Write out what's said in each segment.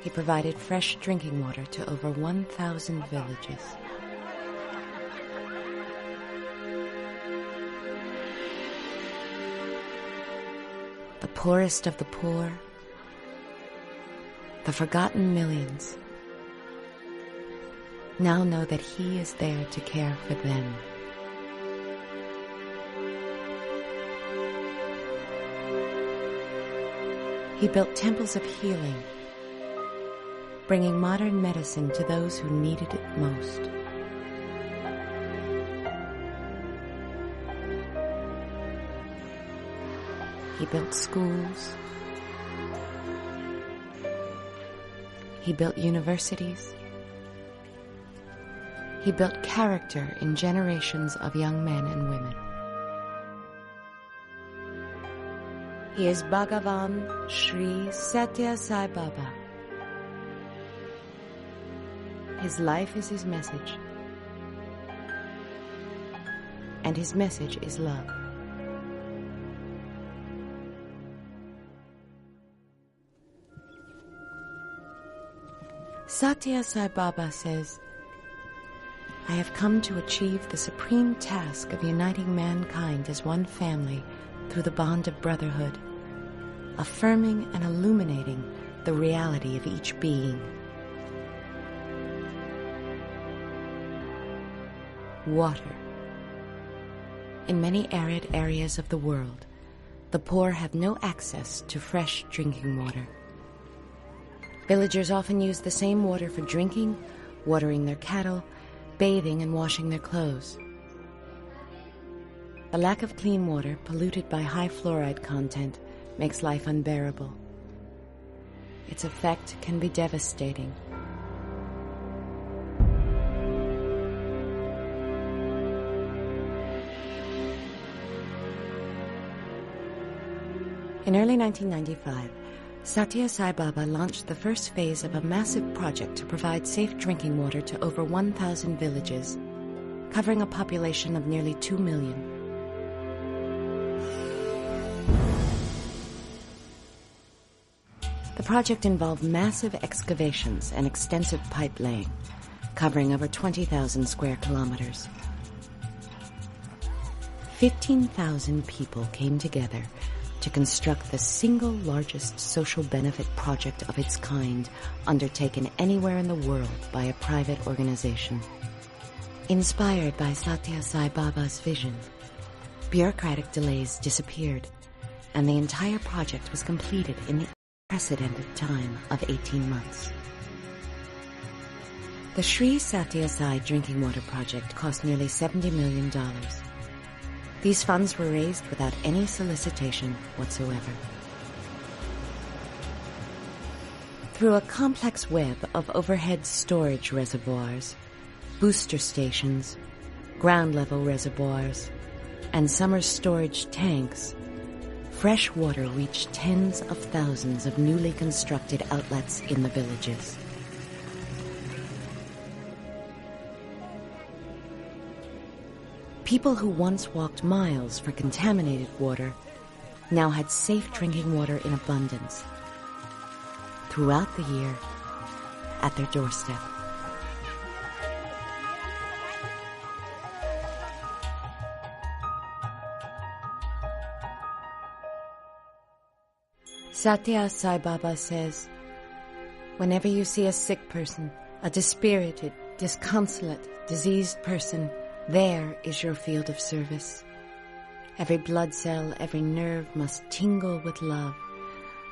He provided fresh drinking water to over 1,000 villages. The poorest of the poor, the forgotten millions, now know that he is there to care for them. He built temples of healing, bringing modern medicine to those who needed it most. He built schools. He built universities. He built character in generations of young men and women. He is Bhagavan Sri Satya Sai Baba. His life is his message, and his message is love. Satya Sai Baba says, "I have come to achieve the supreme task of uniting mankind as one family through the bond of brotherhood, affirming and illuminating the reality of each being." Water. In many arid areas of the world, the poor have no access to fresh drinking water. Villagers often use the same water for drinking, watering their cattle, bathing, and washing their clothes. The lack of clean water, polluted by high fluoride content, makes life unbearable. Its effect can be devastating. In early 1995, Satya Sai Baba launched the first phase of a massive project to provide safe drinking water to over 1,000 villages, covering a population of nearly 2 million. The project involved massive excavations and extensive pipe laying, covering over 20,000 square kilometers. 15,000 people came together to construct the single largest social benefit project of its kind undertaken anywhere in the world by a private organization. Inspired by Satya Sai Baba's vision, bureaucratic delays disappeared, and the entire project was completed in the unprecedented time of 18 months. The Sri Satya Sai Drinking Water Project cost nearly $70 million. These funds were raised without any solicitation whatsoever. Through a complex web of overhead storage reservoirs, booster stations, ground-level reservoirs, and summer storage tanks, fresh water reached tens of thousands of newly constructed outlets in the villages. People who once walked miles for contaminated water now had safe drinking water in abundance throughout the year at their doorstep. Satya Sai Baba says, "Whenever you see a sick person, a dispirited, disconsolate, diseased person, there is your field of service. Every blood cell, every nerve must tingle with love,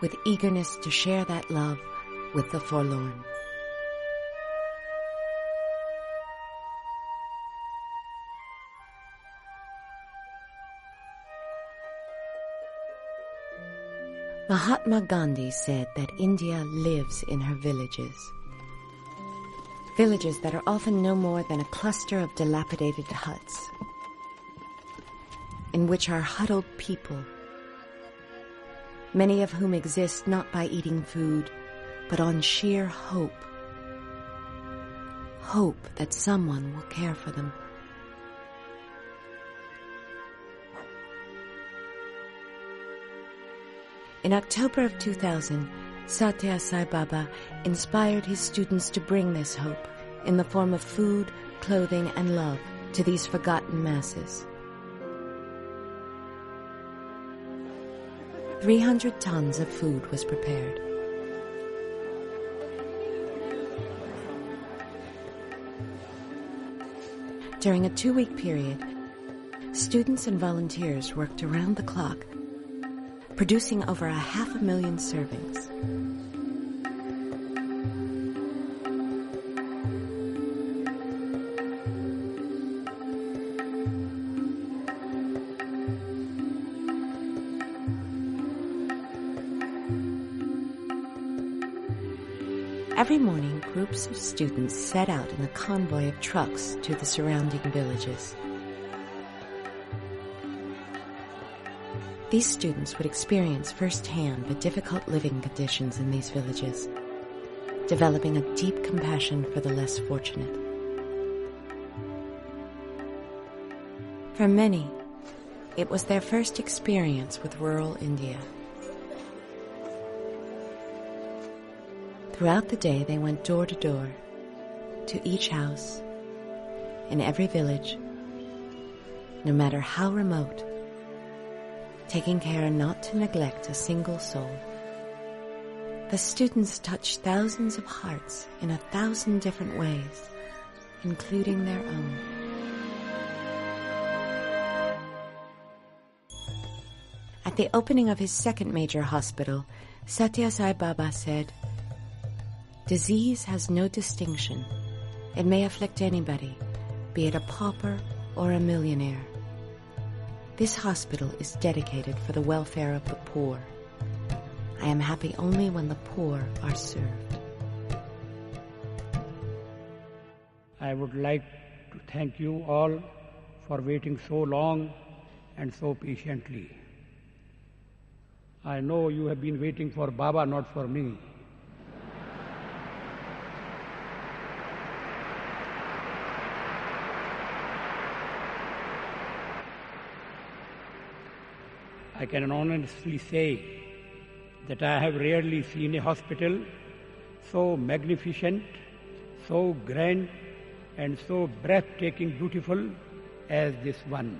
with eagerness to share that love with the forlorn." Mahatma Gandhi said that India lives in her villages. Villages that are often no more than a cluster of dilapidated huts, in which are huddled people, many of whom exist not by eating food, but on sheer hope. Hope that someone will care for them. In October of 2000, Satya Sai Baba inspired his students to bring this hope in the form of food, clothing, and love to these forgotten masses. 300 tons of food was prepared. During a 2-week period, students and volunteers worked around the clock, producing over 500,000 servings. Every morning, groups of students set out in a convoy of trucks to the surrounding villages. These students would experience firsthand the difficult living conditions in these villages, developing a deep compassion for the less fortunate. For many, it was their first experience with rural India. Throughout the day, they went door to door, to each house, in every village, no matter how remote, taking care not to neglect a single soul. The students touched thousands of hearts in 1,000 different ways, including their own. At the opening of his second major hospital, Satya Sai Baba said, "Disease has no distinction. It may afflict anybody, be it a pauper or a millionaire. This hospital is dedicated for the welfare of the poor. I am happy only when the poor are served." I would like to thank you all for waiting so long and so patiently. I know you have been waiting for Baba, not for me. I can honestly say that I have rarely seen a hospital so magnificent, so grand, and so breathtaking beautiful as this one.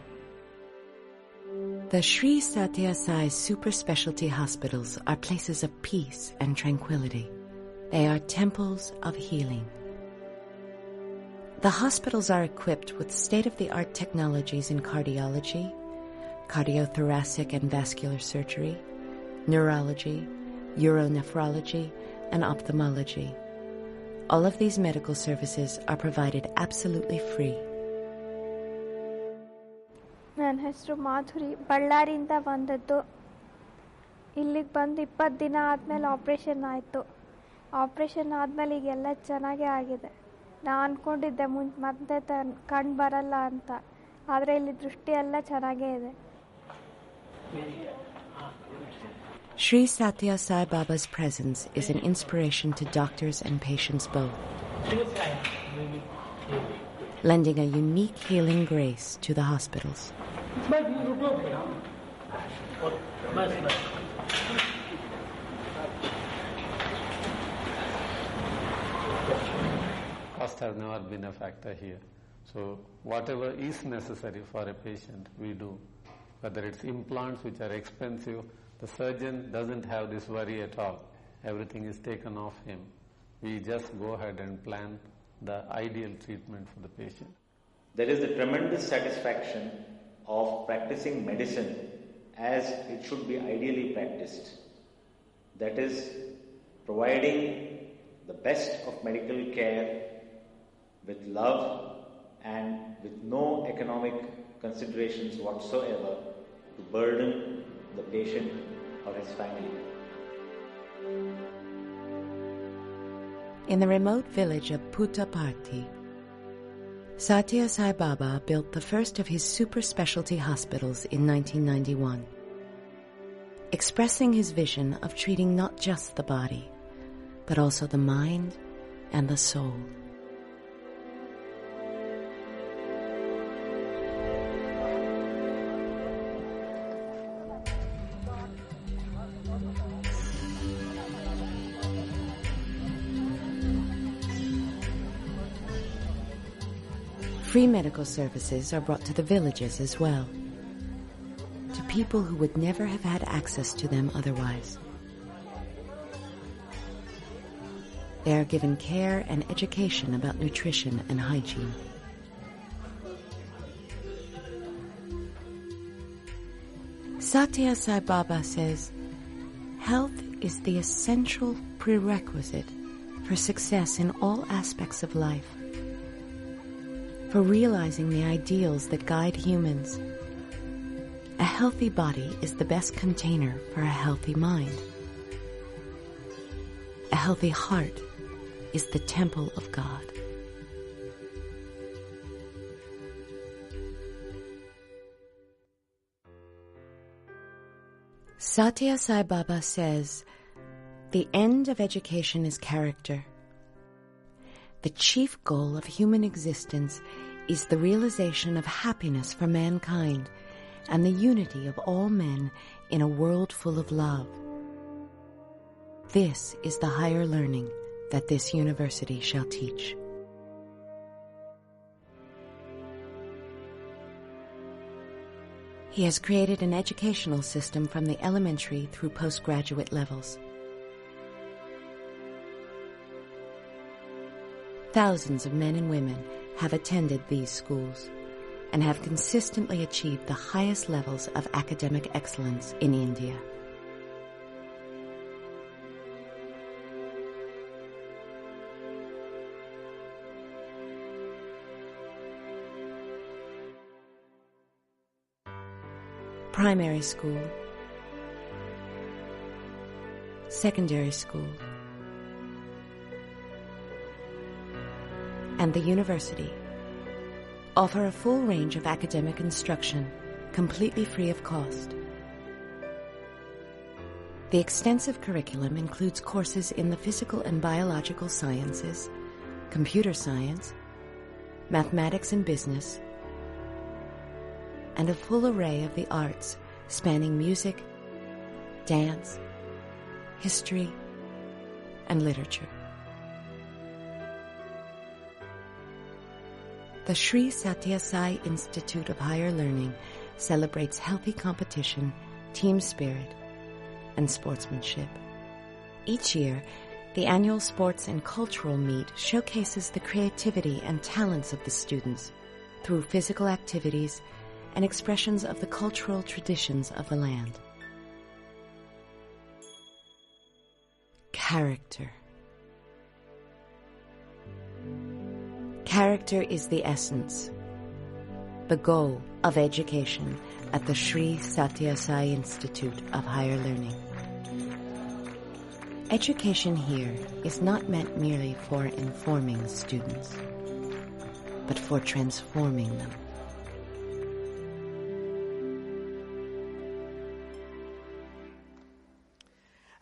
The Sri Satya Sai Super Specialty Hospitals are places of peace and tranquility. They are temples of healing. The hospitals are equipped with state-of-the-art technologies in cardiology, cardiothoracic and vascular surgery, neurology, uronephrology, and ophthalmology. All of these medical services are provided absolutely free. ನನ್ನ ಹೆಸರು ಮಾಧುರಿ, ಬಳ್ಳಾರಿಯಿಂದ ಬಂದದ್ದು. ಇಲ್ಲಿಗೆ ಬಂದು 20 ದಿನ ಆದಮೇಲೆ operation ಆಯಿತು. Operation ಆದಮೇಲೆ ಈಗೆಲ್ಲ ಚೆನ್ನಾಗೇ ಆಗಿದೆ. ನಾನು ಅಂದ್ಕೊಂಡಿದ್ದೆ ಮತ್ತೆ ಕಣ್ಣು ಬರಲ್ಲ ಅಂತ, ಆದರೆ ಇಲ್ಲಿ ದೃಷ್ಟಿ ಎಲ್ಲ ಚೆನ್ನಾಗೇ ಇದೆ. Sri Satya Sai Baba's presence is an inspiration to doctors and patients both, lending a unique healing grace to the hospitals. Cost has never been a factor here. So whatever is necessary for a patient, we do. Whether it's implants which are expensive, the surgeon doesn't have this worry at all. Everything is taken off him. We just go ahead and plan the ideal treatment for the patient. There is a tremendous satisfaction of practicing medicine as it should be ideally practiced. That is, providing the best of medical care with love and with no economic considerations whatsoever to burden the patient or his family. In the remote village of Puttaparthi, Satya Sai Baba built the first of his super specialty hospitals in 1991, expressing his vision of treating not just the body, but also the mind and the soul. Free medical services are brought to the villages as well, to people who would never have had access to them otherwise. They are given care and education about nutrition and hygiene. Satya Sai Baba says, health is the essential prerequisite for success in all aspects of life, for realizing the ideals that guide humans. A healthy body is the best container for a healthy mind. A healthy heart is the temple of God. Satya Sai Baba says, the end of education is character. The chief goal of human existence is the realization of happiness for mankind and the unity of all men in a world full of love. This is the higher learning that this university shall teach. He has created an educational system from the elementary through postgraduate levels. Thousands of men and women have attended these schools and have consistently achieved the highest levels of academic excellence in India. Primary school, secondary school, and the university offer a full range of academic instruction, completely free of cost. The extensive curriculum includes courses in the physical and biological sciences, computer science, mathematics and business, and a full array of the arts spanning music, dance, history, and literature. The Sri Satya Sai Institute of Higher Learning celebrates healthy competition, team spirit, and sportsmanship. Each year, the annual sports and cultural meet showcases the creativity and talents of the students through physical activities and expressions of the cultural traditions of the land. Character. Character is the essence, the goal of education at the Sri Satya Sai Institute of Higher Learning. Education here is not meant merely for informing students, but for transforming them.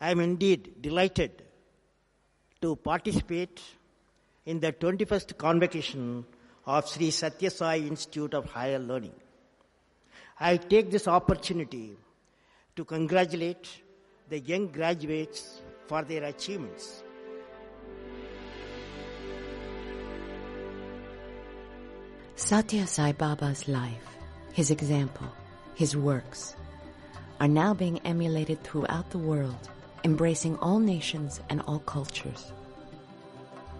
I am indeed delighted to participate in the 21st convocation of Sri Satya Sai Institute of Higher Learning. I take this opportunity to congratulate the young graduates for their achievements. Satya Sai Baba's life, his example, his works, are now being emulated throughout the world, embracing all nations and all cultures.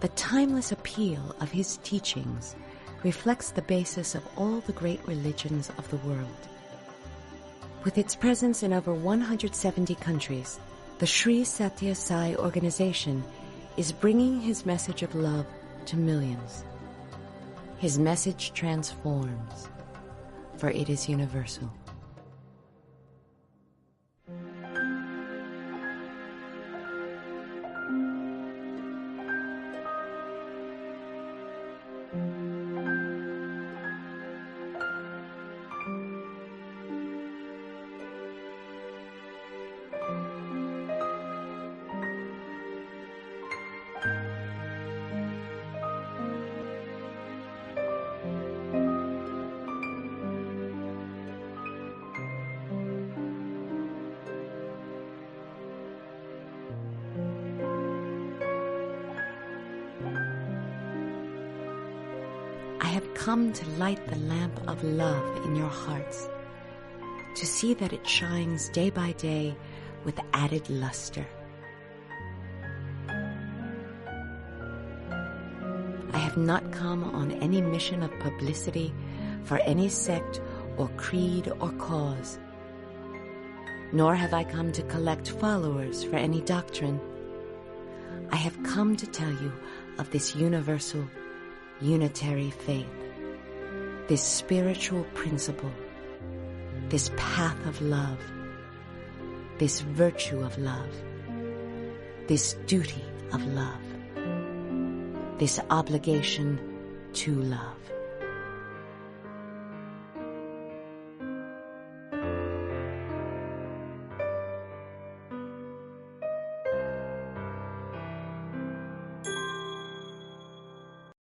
The timeless appeal of his teachings reflects the basis of all the great religions of the world. With its presence in over 170 countries, the Sri Satya Sai organization is bringing his message of love to millions. His message transforms, for it is universal. have come to light the lamp of love in your hearts, to see that it shines day by day with added luster. I have not come on any mission of publicity for any sect or creed or cause, nor have I come to collect followers for any doctrine. I have come to tell you of this universal, unitary faith, this spiritual principle, this path of love, this virtue of love, this duty of love, this obligation to love.